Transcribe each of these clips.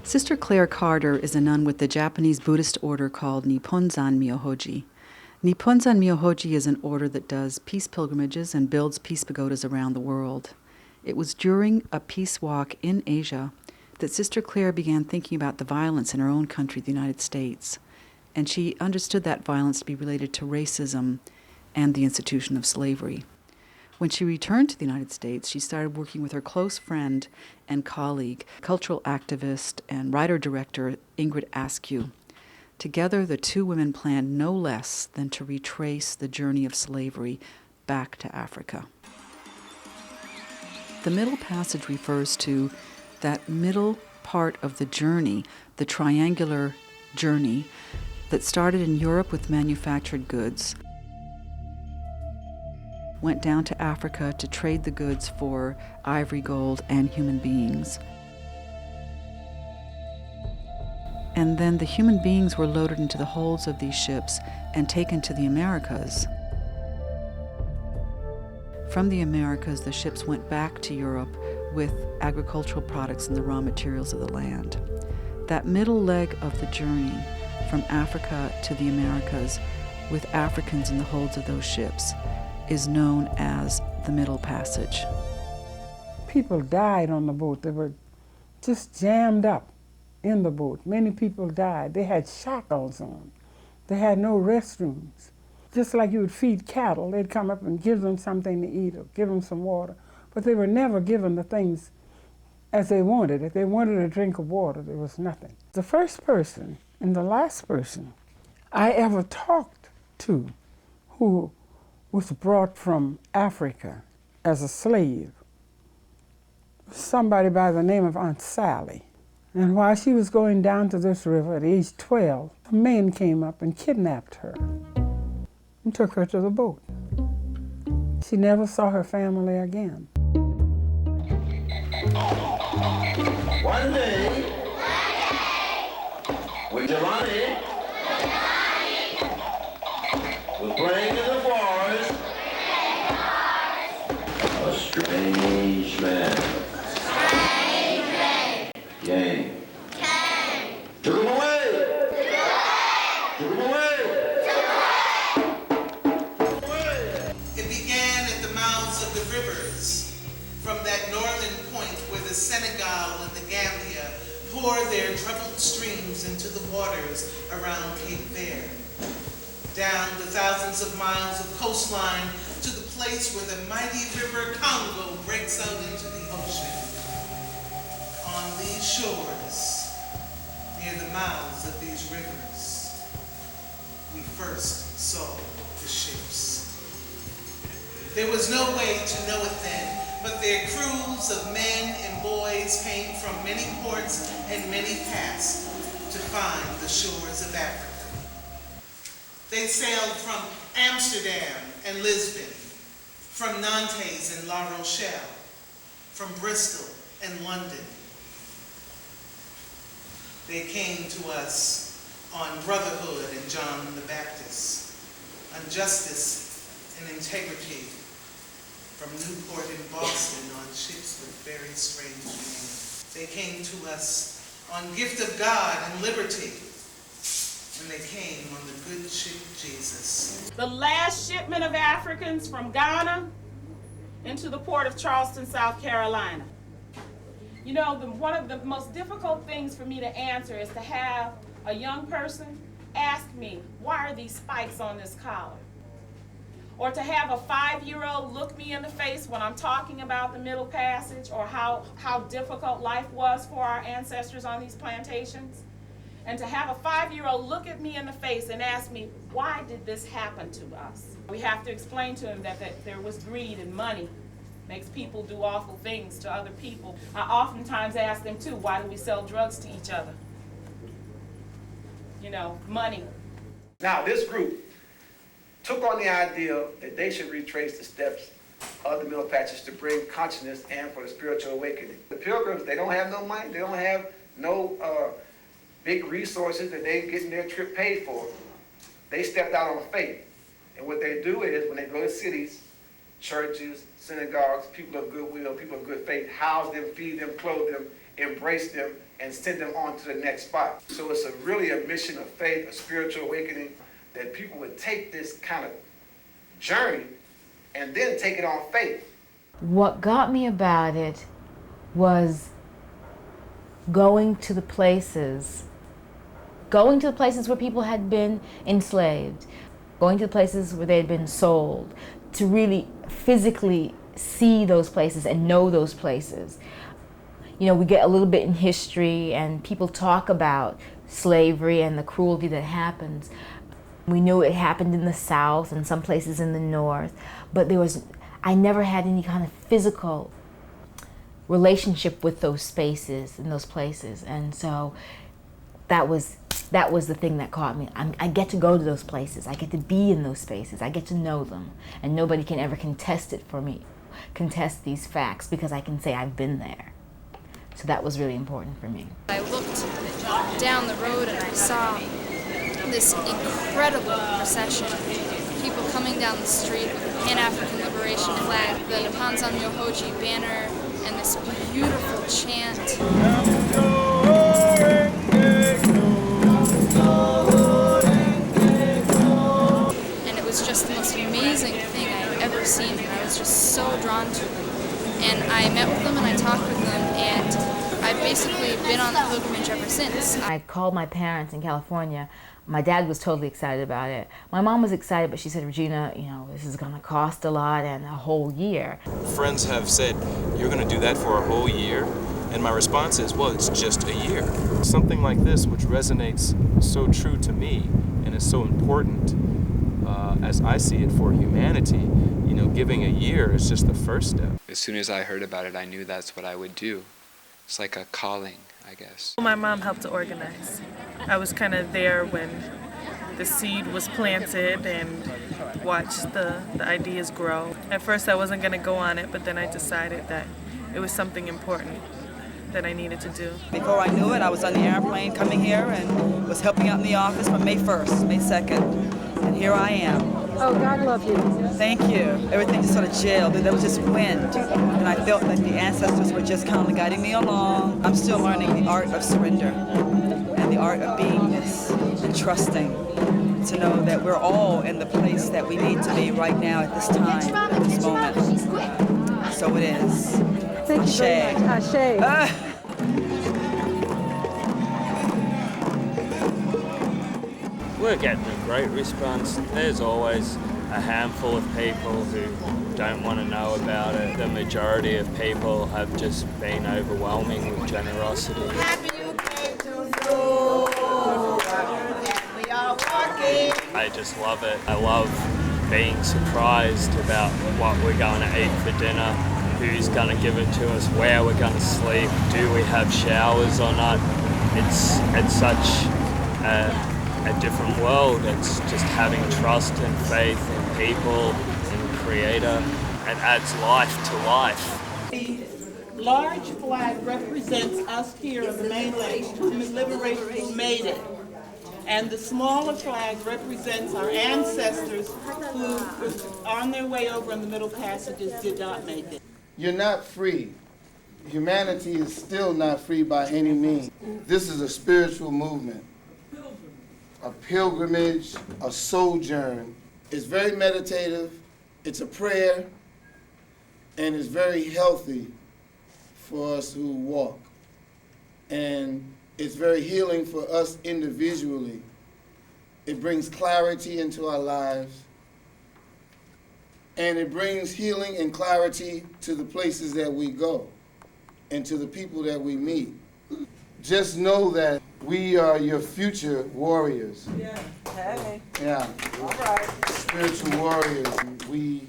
Sister Claire Carter is a nun with the Japanese Buddhist order called Nipponzan Myohoji. Nipponzan Myohoji is an order that does peace pilgrimages and builds peace pagodas around the world. It was during a peace walk in Asia that Sister Claire began thinking about the violence in her own country, the United States, and she understood that violence to be related to racism and the institution of slavery. When she returned to the United States, she started working with her close friend and colleague, cultural activist and writer-director Ingrid Askew. Together, the two women planned no less than to retrace the journey of slavery back to Africa. The Middle Passage refers to that middle part of the journey, the triangular journey, that started in Europe with manufactured goods, went down to Africa to trade the goods for ivory, gold, and human beings. And then the human beings were loaded into the holds of these ships and taken to the Americas. From the Americas, the ships went back to Europe with agricultural products and the raw materials of the land. That middle leg of the journey from Africa to the Americas, with Africans in the holds of those ships, is known as the Middle Passage. People died on the boat. They were just jammed up in the boat. Many people died. They had shackles on. They had no restrooms. Just like you would feed cattle, they'd come up and give them something to eat or give them some water. But they were never given the things as they wanted. If they wanted a drink of water, there was nothing. The first person and the last person I ever talked to who was brought from Africa as a slave, somebody by the name of Aunt Sally. And while she was going down to this river at age 12, a man came up and kidnapped her and took her to the boat. She never saw her family again. One day, with Jelani, was playing in the forest. A strange man came. Took him away. Took him away. It began at the mouths of the rivers, from that northern point where the Senegal and the Gambia pour their troubled streams into the waters around Cape Verde, down the thousands of miles of coastline to the place where the mighty river Congo breaks out into the ocean. On these shores, near the mouths of these rivers, we first saw the ships. There was no way to know it then, but their crews of men and boys came from many ports and many paths to find the shores of Africa. They sailed from Amsterdam and Lisbon, from Nantes and La Rochelle, from Bristol and London. They came to us on brotherhood and John the Baptist, on justice and integrity, from Newport and Boston on ships with very strange names. They came to us on gift of God and liberty, and they came on the good ship Jesus. The last shipment of Africans from Ghana into the port of Charleston, South Carolina. You know, one of the most difficult things for me to answer is to have a young person ask me, why are these spikes on this collar? Or to have a 5-year-old look me in the face when I'm talking about the Middle Passage or how difficult life was for our ancestors on these plantations. And to have a 5-year-old look at me in the face and ask me, why did this happen to us? We have to explain to him that there was greed and money makes people do awful things to other people. I oftentimes ask them too, why do we sell drugs to each other? You know, money. Now this group took on the idea that they should retrace the steps of the Middle Passage to bring consciousness and for the spiritual awakening. The pilgrims, they don't have no money, they don't have no big resources that they getting their trip paid for. They stepped out on faith. And what they do is, when they go to cities, churches, synagogues, people of goodwill, people of good faith, house them, feed them, clothe them, embrace them, and send them on to the next spot. So it's really a mission of faith, a spiritual awakening, that people would take this kind of journey and then take it on faith. What got me about it was going to the places where people had been enslaved, going to the places where they had been sold, to really physically see those places and know those places. You know, we get a little bit in history and people talk about slavery and the cruelty that happens. We knew it happened in the South and some places in the North, but I never had any kind of physical relationship with those spaces and those places. And so that was the thing that caught me. I get to go to those places. I get to be in those spaces. I get to know them. And nobody can ever contest it for me, contest these facts, because I can say I've been there. So that was really important for me. I looked down the road and I saw this incredible procession. People coming down the street with the Pan-African Liberation flag, the Niponzan Myohoji banner, and this beautiful chant. And it was just the most amazing thing I'd ever seen, and I was just so drawn to them. And I met with them and I talked with them, and I've basically been on the pilgrimage ever since. I called my parents in California. My dad was totally excited about it. My mom was excited, but she said, Regina, you know, this is going to cost a lot and a whole year. Friends have said, you're going to do that for a whole year? And my response is, well, it's just a year. Something like this, which resonates so true to me and is so important as I see it for humanity, you know, giving a year is just the first step. As soon as I heard about it, I knew that's what I would do. It's like a calling, I guess. My mom helped to organize. I was kind of there when the seed was planted and watched the ideas grow. At first I wasn't going to go on it, but then I decided that it was something important that I needed to do. Before I knew it, I was on the airplane coming here and was helping out in the office from May 1st, May 2nd. And here I am. Oh, God love you. Thank you. Everything just sort of jailed. There was just wind. And I felt like the ancestors were just kind of guiding me along. I'm still learning the art of surrender and the art of beingness and trusting to know that we're all in the place that we need to be right now at this time, at this moment. So it is. Thank you very much. Ashe. We're getting a great response. There's always a handful of people who don't want to know about it. The majority of people have just been overwhelming with generosity. I just love it. I love being surprised about what we're going to eat for dinner, who's going to give it to us, where we're going to sleep, do we have showers or not. It's such a different world. It's just having trust and faith in people, in the Creator. It adds life to life. The large flag represents us here on the mainland who liberated, who made it. And the smaller flag represents our ancestors who, on their way over in the Middle Passages, did not make it. You're not free. Humanity is still not free by any means. This is a spiritual movement, a pilgrimage, a sojourn. It's very meditative, it's a prayer, and it's very healthy for us who walk. And it's very healing for us individually. It brings clarity into our lives, and it brings healing and clarity to the places that we go and to the people that we meet. Just know that we are your future warriors. Yeah. Hey. Yeah. All right. Spiritual warriors. We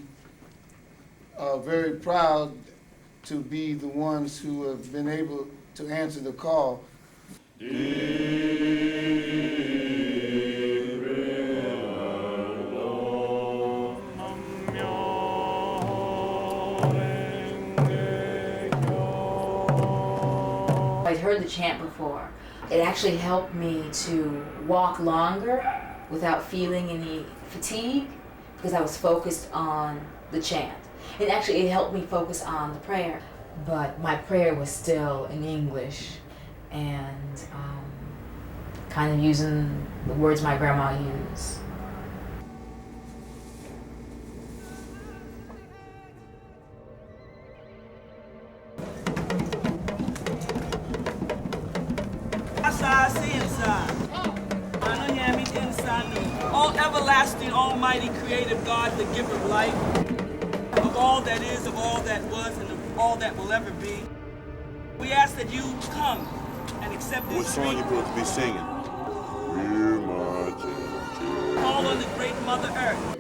are very proud to be the ones who have been able to answer the call. I'd heard the chant before. It actually helped me to walk longer without feeling any fatigue because I was focused on the chant. It helped me focus on the prayer. but my prayer was still in English and kind of using the words my grandma used. Outside, see inside. All everlasting, almighty, creative God, the giver of life, of all that is, of all that was, and of all that will ever be. We ask that you come and accept this. What song you supposed to be singing? Call on the great Mother Earth.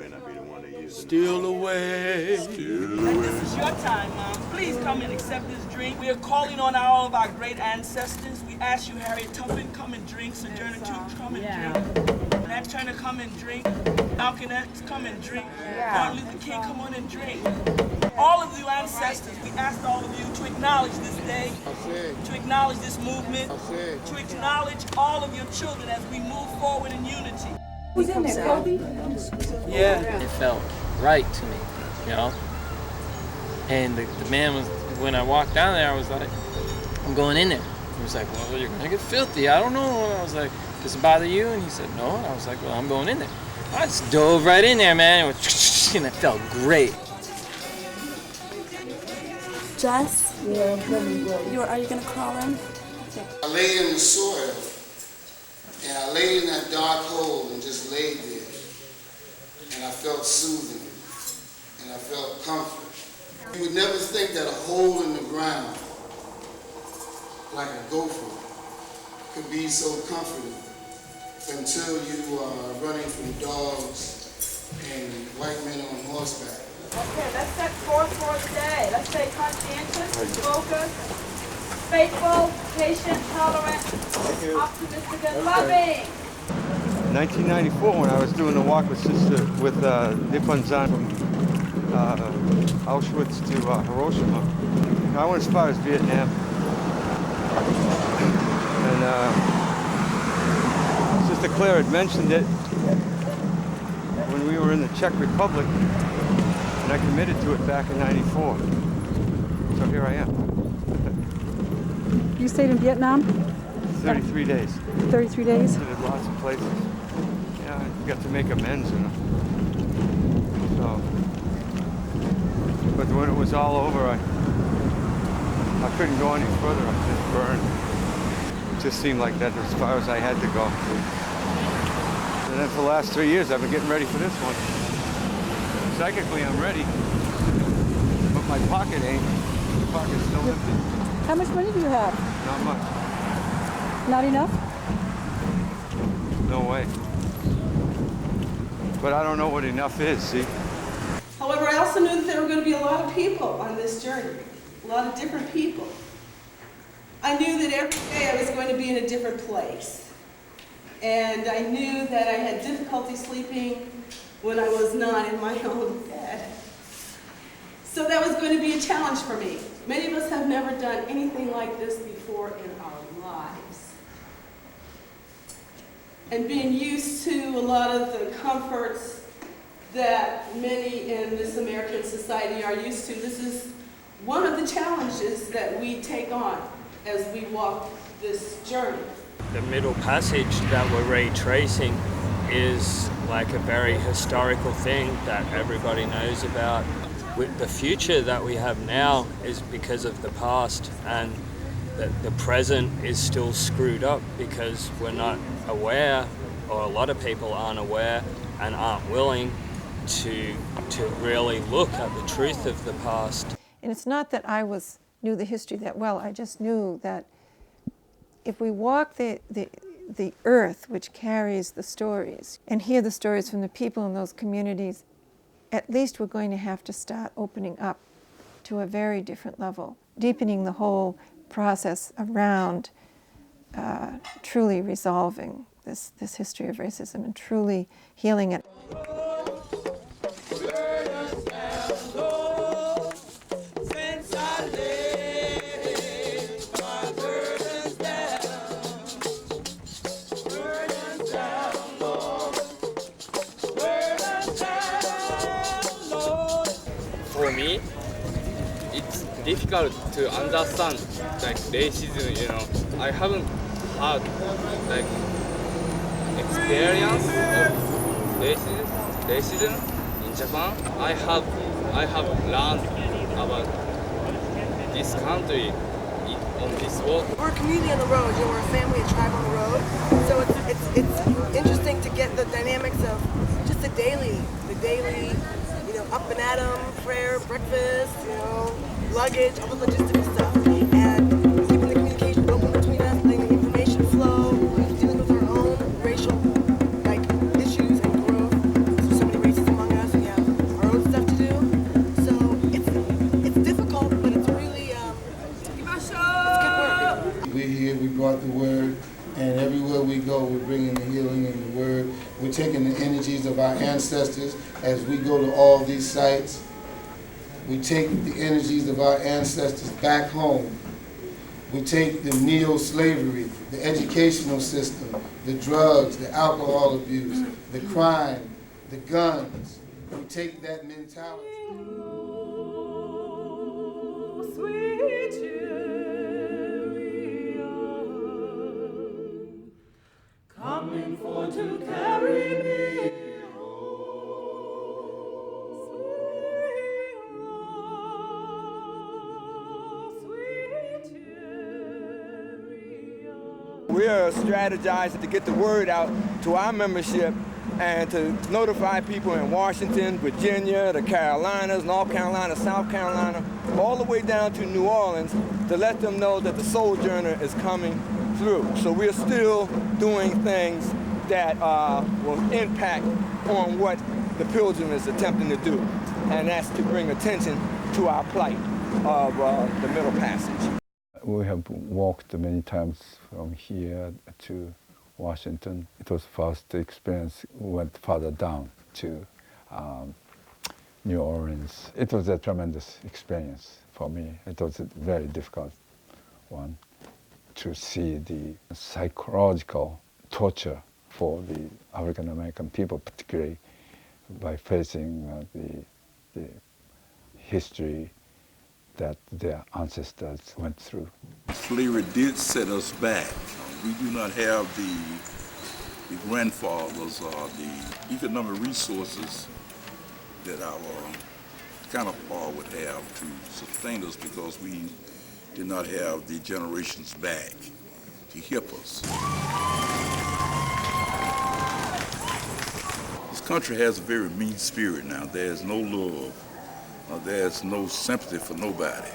Steal away. Steal away. This is your time, Mom. Please come and accept this drink. We are calling on all of our great ancestors. We ask you, Harriet Tubman, come and drink. Sojourner Truth, come and drink. Nat Turner, come and drink. Malcolm X, come and drink. Martin Luther King, come on and drink. All of you ancestors, we ask all of you to acknowledge this day, to acknowledge this movement, to acknowledge all of your children as we move forward in unity. Who's in there, Kobe? Yeah. It felt right to me, you know? And the man was, when I walked down there, I was like, I'm going in there. He was like, well, you're gonna get filthy. I don't know. And I was like, does it bother you? And he said, no. And I was like, well, I'm going in there. I just dove right in there, man. And it felt great. Jess, are you gonna crawl in? I laid in the soil, and I laid in that dark hole and just laid there. And I felt soothing, and I felt comfort. You would never think that a hole in the ground, like a gopher, could be so comforting until you are running from dogs and white men on horseback. Okay, let's set forth for the day. Let's say conscientious, focused, faithful, patient, tolerant, optimistic, and loving. 1994, when I was doing the walk with Nippon-san from Auschwitz to Hiroshima, I went as far as Vietnam. And Sister Claire had mentioned it when we were in the Czech Republic, and I committed to it back in '94. So here I am. You stayed in Vietnam? 33 days. 33 days? Visited lots of places. Yeah, I got to make amends, you know. So, but when it was all over, I couldn't go any further. I was just burned. It just seemed like that as far as I had to go. And then for the last 3 years, I've been getting ready for this one. Psychically, I'm ready, but my pocket ain't. The pocket's still empty. How much money do you have? Not much. Not enough? No way. But I don't know what enough is, see? However, I also knew that there were going to be a lot of people on this journey, a lot of different people. I knew that every day I was going to be in a different place. And I knew that I had difficulty sleeping when I was not in my own bed. So that was going to be a challenge for me. Many of us have never done anything like this before in our lives. And being used to a lot of the comforts that many in this American society are used to, this is one of the challenges that we take on as we walk this journey. The Middle Passage that we're retracing is like a very historical thing that everybody knows about. With the future that we have now is because of the past, and the present is still screwed up because we're not aware, or a lot of people aren't aware and aren't willing to really look at the truth of the past. And it's not that I knew the history that well, I just knew that if we walk the earth which carries the stories and hear the stories from the people in those communities, at least we're going to have to start opening up to a very different level, deepening the whole process around truly resolving this history of racism and truly healing it. For me, difficult to understand like racism. You know, I haven't had like experience of racism in Japan. I have learned about this country on this walk. We're a community on the road. You know, we're a family, a tribe on the road. So it's interesting to get the dynamics of just the daily, you know, up and at 'em, prayer, breakfast, you know, luggage, all the logistical stuff, and keeping the communication open between us, letting the information flow, dealing with our own racial like issues and growth. There's so many races among us. We have our own stuff to do. So it's difficult, but it's really it's good work. We're here. We brought the word. And everywhere we go, we're bringing the healing and the word. We're taking the energies of our ancestors as we go to all these sites. We take the energies of our ancestors back home. We take the neo-slavery, the educational system, the drugs, the alcohol abuse, the crime, the guns. We take that mentality. Coming for to carry me We are strategizing to get the word out to our membership and to notify people in Washington, Virginia, the Carolinas, North Carolina, South Carolina, all the way down to New Orleans to let them know that the Sojourner is coming through. So we're still doing things that will impact on what the Pilgrim is attempting to do, and that's to bring attention to our plight of the Middle Passage. We have walked many times from here to Washington. It was first experience, went further down to New Orleans. It was a tremendous experience for me. It was a very difficult one to see the psychological torture for the African American people, particularly by facing the history that their ancestors went through. Slavery did set us back. We do not have the grandfathers or the economic resources that our counterpart would have to sustain us, because we did not have the generations back to help us. This country has a very mean spirit now. There's no love. There's no sympathy for nobody.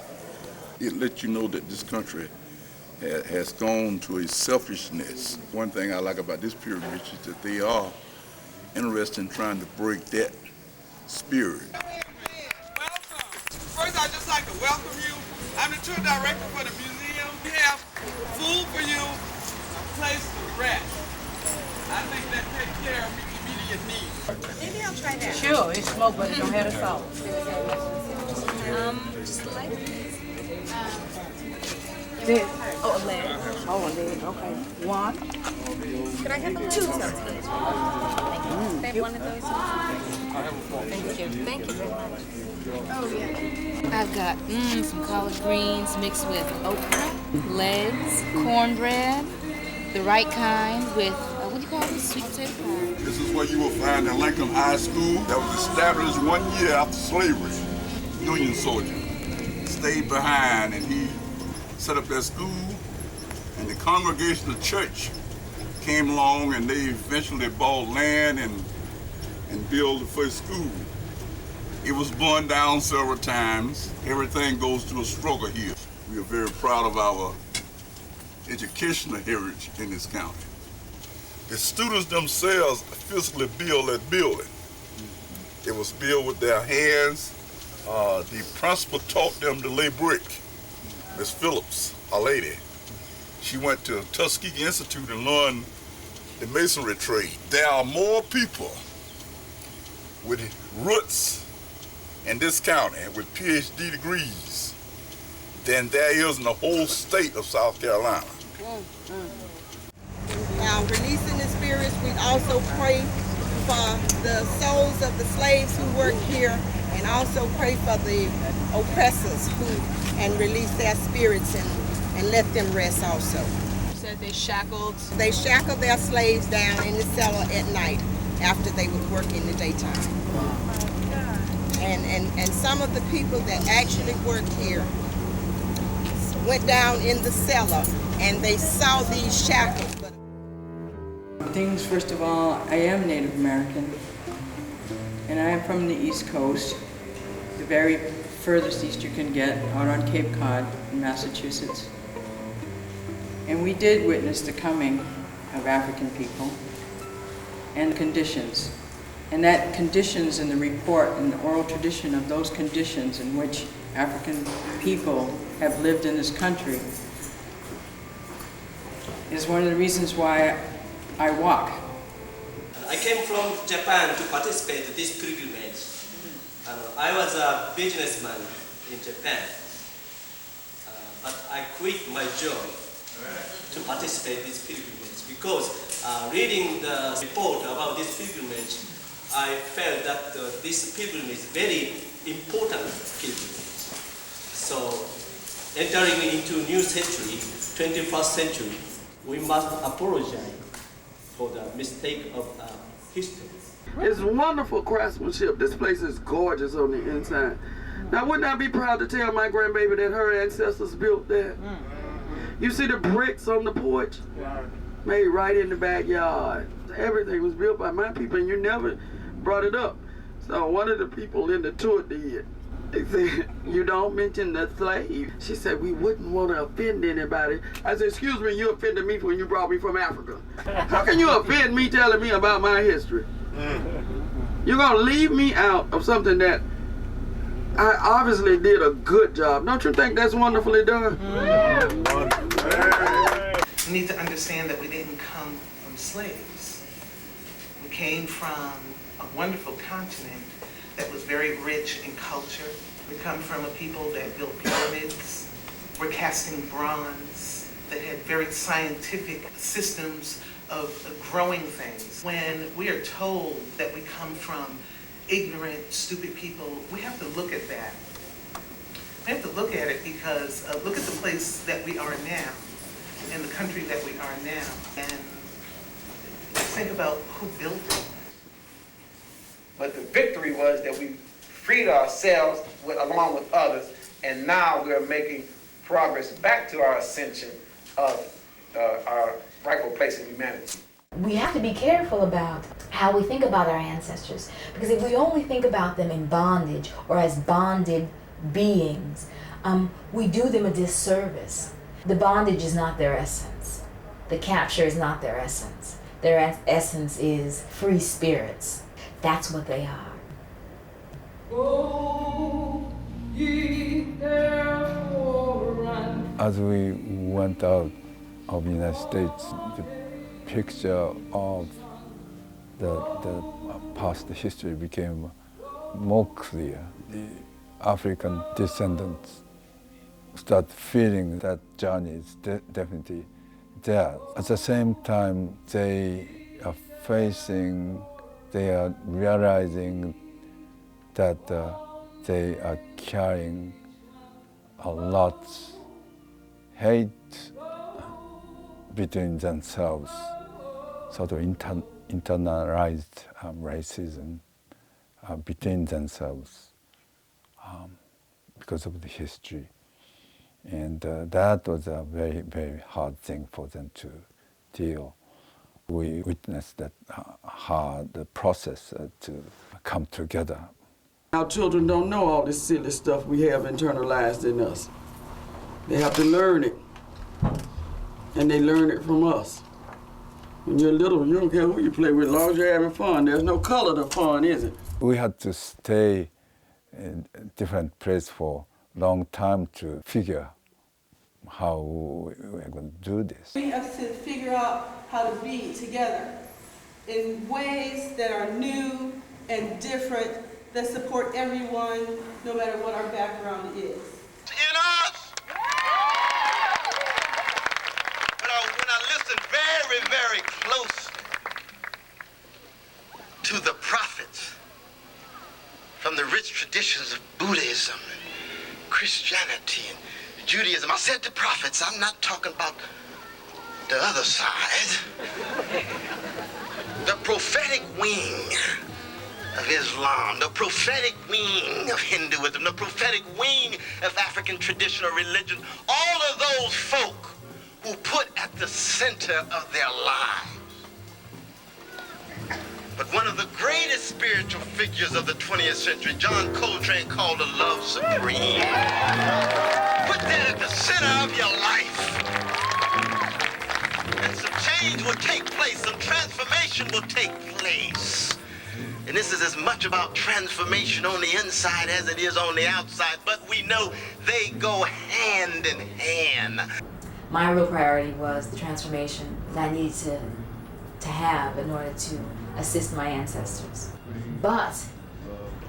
It lets you know that this country has gone to a selfishness. One thing I like about this pilgrimage is that they are interested in trying to break that spirit. First, I'd just like to welcome you. I'm the tour director for the museum. We have food for you, a place to rest. I think that takes care of immediate needs. Maybe I'll try that. Sure, it's smoked, but it don't have the salt. Just like This. Oh, a leg. Oh, a leg. Okay. One. Could I have two? Thank you. One of those. Thank you. Thank you very much. Oh yeah. I've got some collard greens mixed with okra, legs, cornbread, the right kind with, what do you call this, sweet potato pie. This is where you will find the Lincoln High School that was established 1 year after slavery. Union soldier stayed behind, and he set up that school, and the Congregational Church came along, and they eventually bought land and built the first school. It was burned down several times. Everything goes through a struggle here. We are very proud of our educational heritage in this county. The students themselves physically built that building. It was built with their hands. The principal taught them to lay brick. Miss Phillips, a lady, she went to Tuskegee Institute and learned the masonry trade. There are more people with roots in this county with PhD degrees than there is in the whole state of South Carolina. Now, releasing the spirits, we also pray for the souls of the slaves who work here and also pray for the oppressors and release their spirits and let them rest also. You said they shackled their slaves down in the cellar at night after they would work in the daytime. And some of the people that actually worked here went down in the cellar and they saw these shackles. Things, first of all, I am Native American, and I am from the East Coast, the very furthest east you can get, out on Cape Cod in Massachusetts. And we did witness the coming of African people and conditions. And that conditions in the report and the oral tradition of those conditions in which African people have lived in this country is one of the reasons why I walk. I came from Japan to participate in this pilgrimage. I was a businessman in Japan, but I quit my job to participate in this pilgrimage because reading the report about this pilgrimage, I felt that this pilgrimage is very important pilgrimage. So entering into new century, 21st century, we must apologize for the mistake of history. It's wonderful craftsmanship. This place is gorgeous on the inside. Now, wouldn't I be proud to tell my grandbaby that her ancestors built that? You see the bricks on the porch? Made right in the backyard. Everything was built by my people, and you never brought it up. So one of the people in the tour did. They said, you don't mention the slave. She said, we wouldn't want to offend anybody. I said, excuse me, you offended me when you brought me from Africa. How can you offend me telling me about my history? You're going to leave me out of something that I obviously did a good job. Don't you think that's wonderfully done? We need to understand that we didn't come from slaves. We came from a wonderful continent that was very rich in culture. We come from a people that built pyramids, were casting bronze, that had very scientific systems of growing things. When we are told that we come from ignorant, stupid people, we have to look at that. We have to look at it because look at the place that we are now, and the country that we are now, and think about who built it. But the victory was that we freed ourselves along with others, and now we are making progress back to our ascension of our rightful place in humanity. We have to be careful about how we think about our ancestors, because if we only think about them in bondage or as bonded beings, we do them a disservice. The bondage is not their essence. The capture is not their essence. Their essence is free spirits. That's what they are. As we went out of the United States, the picture of the past history became more clear. The African descendants start feeling that journey is definitely there. At the same time, they are realizing that they are carrying a lot hate between themselves, sort of internalized racism between themselves because of the history. And that was a very, very hard thing for them to deal. We witnessed that hard process to come together. Our children don't know all this silly stuff we have internalized in us. They have to learn it, and they learn it from us. When you're little, you don't care who you play with, as long as you're having fun. There's no color to fun, is it? We had to stay in a different place for a long time to figure how we're going to do this. We have to figure out how to be together in ways that are new and different, that support everyone, no matter what our background is. In us! When I listen very, very close to the prophets from the rich tradition Buddhism, and Christianity, and Judaism. I said to prophets, I'm not talking about the other side. The prophetic wing of Islam, the prophetic wing of Hinduism, the prophetic wing of African traditional religion, all of those folk who put at the center of their lives. But one of the greatest spiritual figures of the 20th century, John Coltrane, called the love supreme. Put that at the center of your life. And some change will take place, some transformation will take place. And this is as much about transformation on the inside as it is on the outside, but we know they go hand in hand. My real priority was the transformation that I needed to have in order to assist my ancestors. But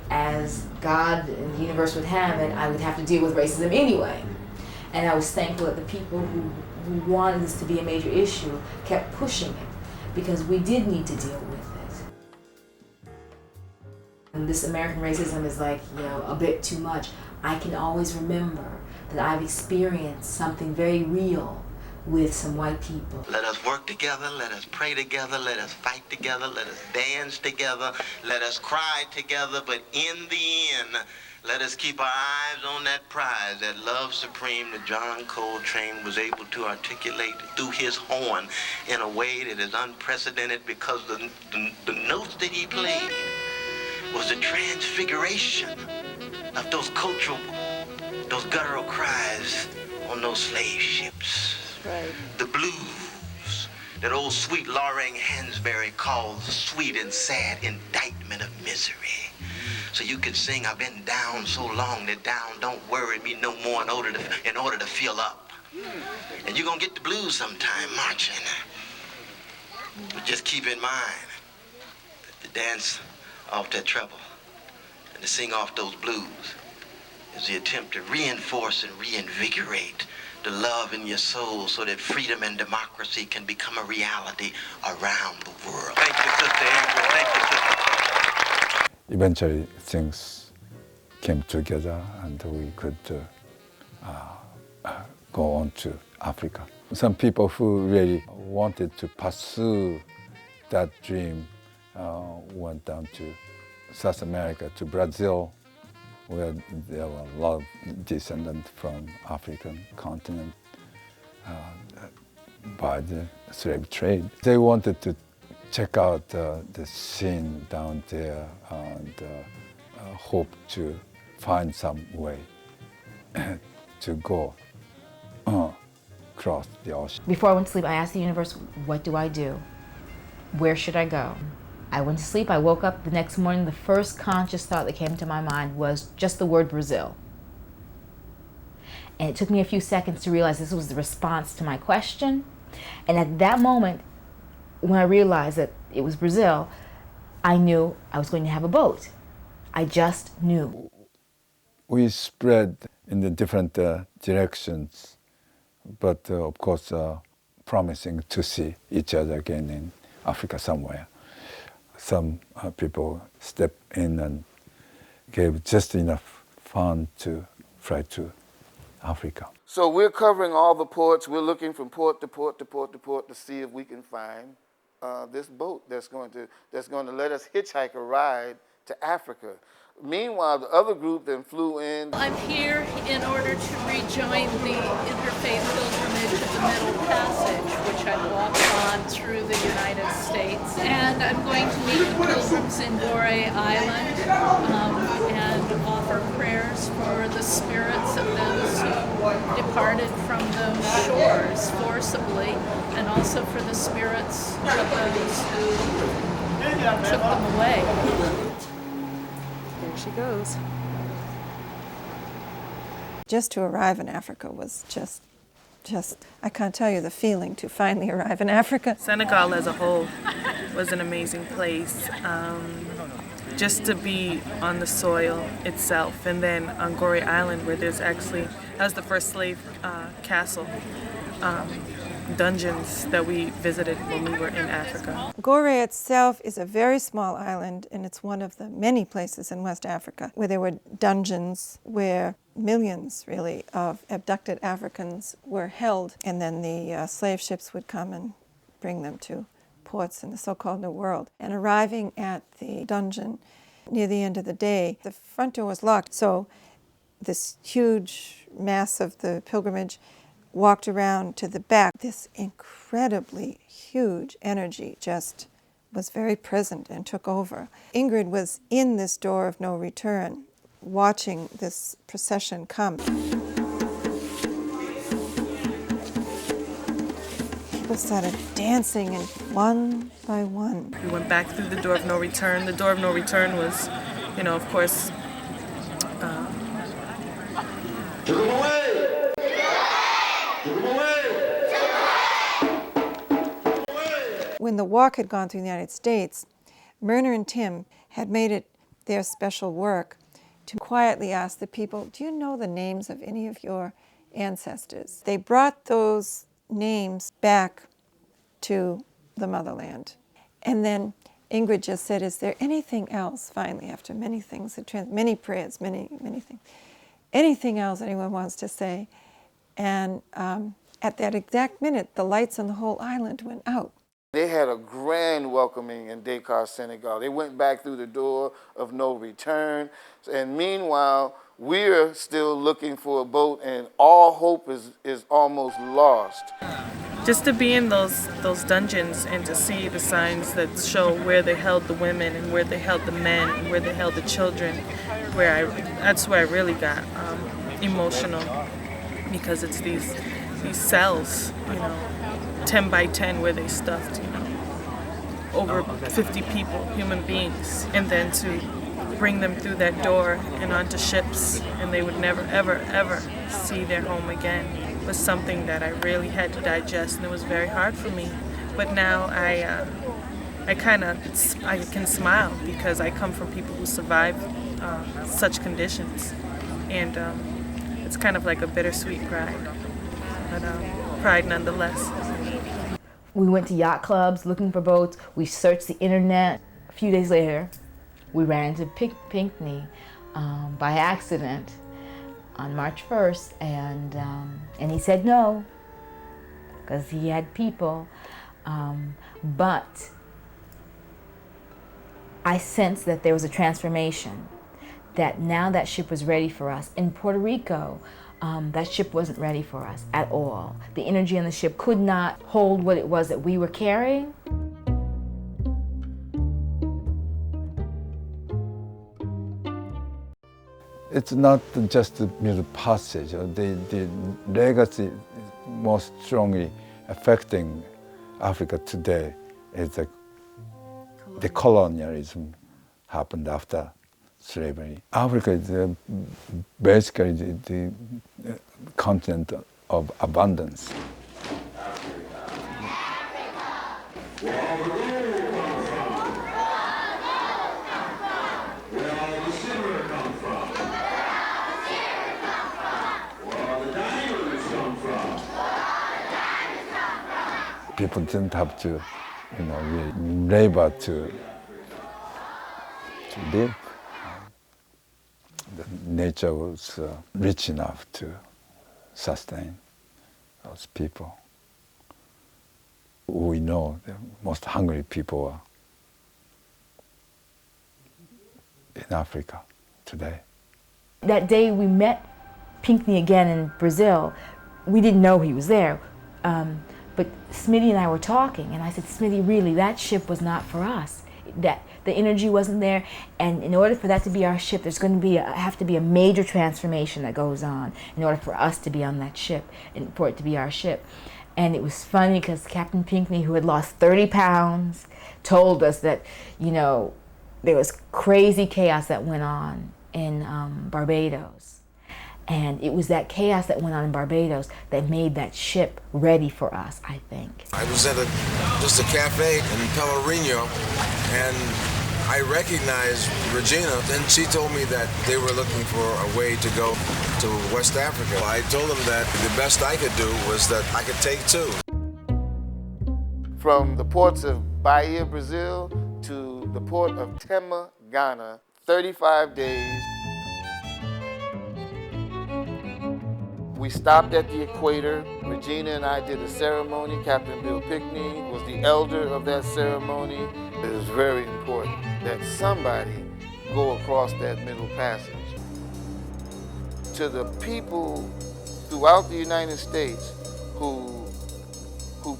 as God and the universe would have it, I would have to deal with racism anyway. And I was thankful that the people who wanted this to be a major issue kept pushing it, because we did need to deal with it. And this American racism is like, a bit too much. I can always remember that I've experienced something very real with some white people. Let us work together, let us pray together, let us fight together, let us dance together, let us cry together, but in the end, let us keep our eyes on that prize, that love supreme that John Coltrane was able to articulate through his horn in a way that is unprecedented, because the notes that he played was the transfiguration of those guttural cries on those slave ships. Right. The blues that old sweet Lorraine Hansberry calls the sweet and sad indictment of misery. So you can sing, I've been down so long that down don't worry me no more in order to feel up. And you're gonna get the blues sometime marching. But just keep in mind that to dance off that treble and to sing off those blues is the attempt to reinforce and reinvigorate the love in your soul so that freedom and democracy can become a reality around the world. Thank you, Sister Amber. Thank you, Sister. Eventually, things came together and we could go on to Africa. Some people who really wanted to pursue that dream went down to South America, to Brazil, where there were a lot of descendants from African continent by the slave trade. They wanted to check out the scene down there and hope to find some way to go across the ocean. Before I went to sleep, I asked the universe, what do I do? Where should I go? I went to sleep, I woke up the next morning, the first conscious thought that came to my mind was just the word Brazil. And it took me a few seconds to realize this was the response to my question. And at that moment, when I realized that it was Brazil, I knew I was going to have a boat. I just knew. We spread in the different directions, but of course promising to see each other again in Africa somewhere. Some people stepped in and gave just enough fund to fly to Africa. So we're covering all the ports. We're looking from port to port to port to port to see if we can find this boat that's going to let us hitchhike a ride to Africa. Meanwhile, the other group then flew in. I'm here in order to rejoin the interfaith pilgrimage of the Middle Passage, which I walked on through the United States. And I'm going to meet the pilgrims in Goree Island and offer prayers for the spirits of those who departed from those shores forcibly, and also for the spirits of those who took them away. There she goes. Just to arrive in Africa was just, I can't tell you the feeling to finally arrive in Africa. Senegal as a whole was an amazing place. Just to be on the soil itself, and then on Goree Island, where there's actually, that was the first slave castle. dungeons that we visited when we were in Africa. Goree itself is a very small island, and it's one of the many places in West Africa where there were dungeons where millions, really, of abducted Africans were held, and then the slave ships would come and bring them to ports in the so-called New World. And arriving at the dungeon near the end of the day, the front door was locked, so this huge mass of the pilgrimage walked around to the back. This incredibly huge energy just was very present and took over. Ingrid was in this door of no return, watching this procession come. People started dancing, and one by one. We went back through the door of no return. The door of no return was, of course, When the walk had gone through the United States, Myrna and Tim had made it their special work to quietly ask the people, do you know the names of any of your ancestors? They brought those names back to the motherland. And then Ingrid just said, is there anything else, finally, after many things, many prayers, many things, anything else anyone wants to say? And at that exact minute, the lights on the whole island went out. They had a grand welcoming in Dakar, Senegal. They went back through the door of no return. And meanwhile, we're still looking for a boat, and all hope is almost lost. Just to be in those dungeons and to see the signs that show where they held the women and where they held the men and where they held the children, that's where I really got emotional, because it's these cells, 10 by 10, where they stuffed, over 50 people, human beings, and then to bring them through that door and onto ships, and they would never, ever, ever see their home again, was something that I really had to digest, and it was very hard for me. But now I can smile, because I come from people who survived such conditions, and it's kind of like a bittersweet pride, but pride nonetheless. We went to yacht clubs looking for boats. We searched the internet. A few days later, we ran into Pinckney by accident on March 1st, and he said no, because he had people. But I sensed that there was a transformation, that now that ship was ready for us. In Puerto Rico, that ship wasn't ready for us at all. The energy on the ship could not hold what it was that we were carrying. It's not just the middle passage. The legacy most strongly affecting Africa today is the colonialism happened after slavery. Africa is basically the continent of abundance. People didn't have to, really labor to live. The nature was rich enough to sustain those people. We know the most hungry people are in Africa today. That day we met Pinckney again in Brazil. We didn't know he was there. But Smitty and I were talking, and I said, Smitty, really, that ship was not for us. That the energy wasn't there, and in order for that to be our ship, there's going to have to be a major transformation that goes on in order for us to be on that ship and for it to be our ship. And it was funny because Captain Pinckney, who had lost 30 pounds, told us that, there was crazy chaos that went on in Barbados. And it was that chaos that went on in Barbados that made that ship ready for us, I think. I was at just a cafe in Pellerino, and I recognized Regina. Then she told me that they were looking for a way to go to West Africa. I told them that the best I could do was that I could take two. from the ports of Bahia, Brazil, to the port of Tema, Ghana, 35 days. We stopped at the equator. Regina and I did a ceremony. Captain Bill Pickney was the elder of that ceremony. It is very important that somebody go across that middle passage. To the people throughout the United States who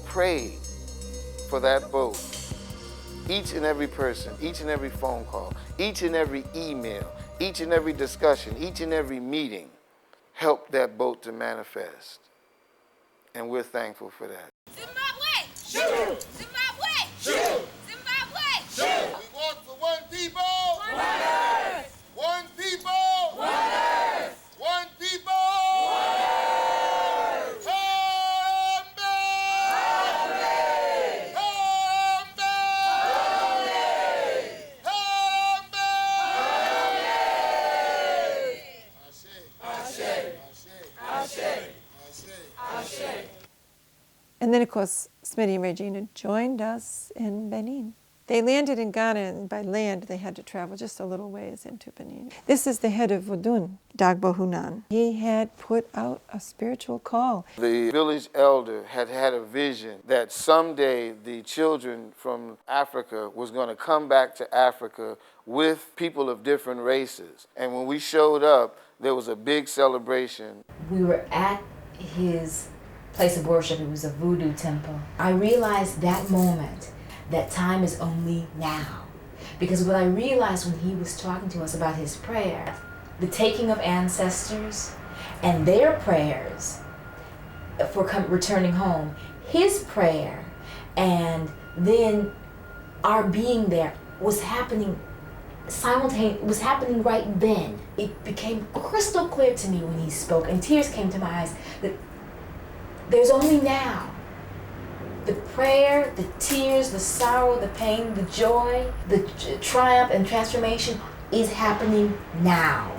prayed for that boat, each and every person, each and every phone call, each and every email, each and every discussion, each and every meeting helped that boat to manifest. And we're thankful for that. Zimbabwe! Shoot! Zimbabwe! Shoot! Zimbabwe! Shoot! We want for one people! One earth! One people! One earth! One people! One earth! And then, of course, Smitty and Regina joined us in Benin. They landed in Ghana, and by land, they had to travel just a little ways into Benin. This is the head of Vodun, Dagbo Hunan. He had put out a spiritual call. The village elder had had a vision that someday the children from Africa was going to come back to Africa with people of different races. And when we showed up, there was a big celebration. We were at his place of worship. It was a voodoo temple. I realized that moment that time is only now. Because what I realized when he was talking to us about his prayer, the taking of ancestors and their prayers for returning home, his prayer, and then our being there was happening simultaneously, was happening right then. It became crystal clear to me when he spoke, and tears came to my eyes, that there's only now. The prayer, the tears, the sorrow, the pain, the joy, the triumph and transformation is happening now.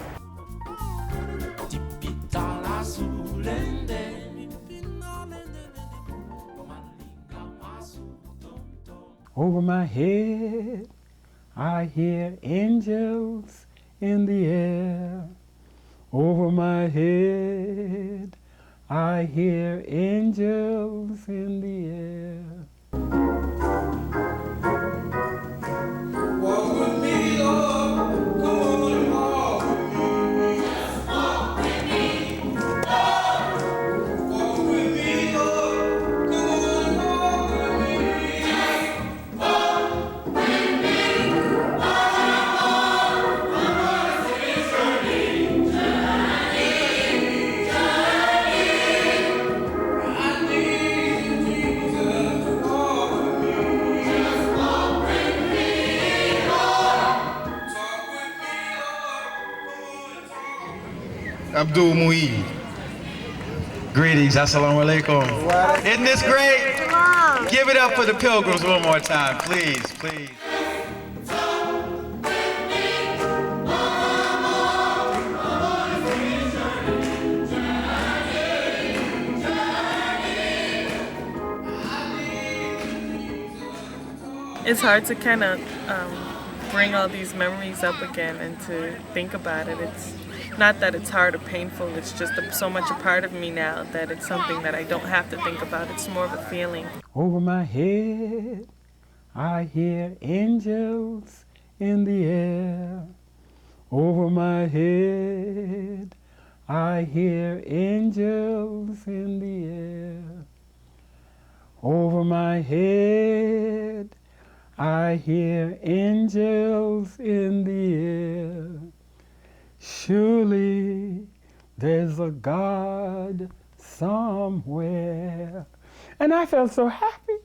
Over my head, I hear angels in the air. Over my head, I hear angels in the air. Walk with me, Lord, come on and walk with me. Just walk with me, Lord. Walk with me, Lord, come on and walk with me. Just walk with me, Lord. Abdul Mueed. Greetings, assalamu alaikum. Isn't this great? Give it up for the pilgrims one more time, please, please. It's hard to kind of bring all these memories up again and to think about it. It's not that it's hard or painful, it's just so much a part of me now that it's something that I don't have to think about. It's more of a feeling. Over my head, I hear angels in the air. Over my head, I hear angels in the air. Over my head, I hear angels in the air. Surely there's a God somewhere. And I felt so happy.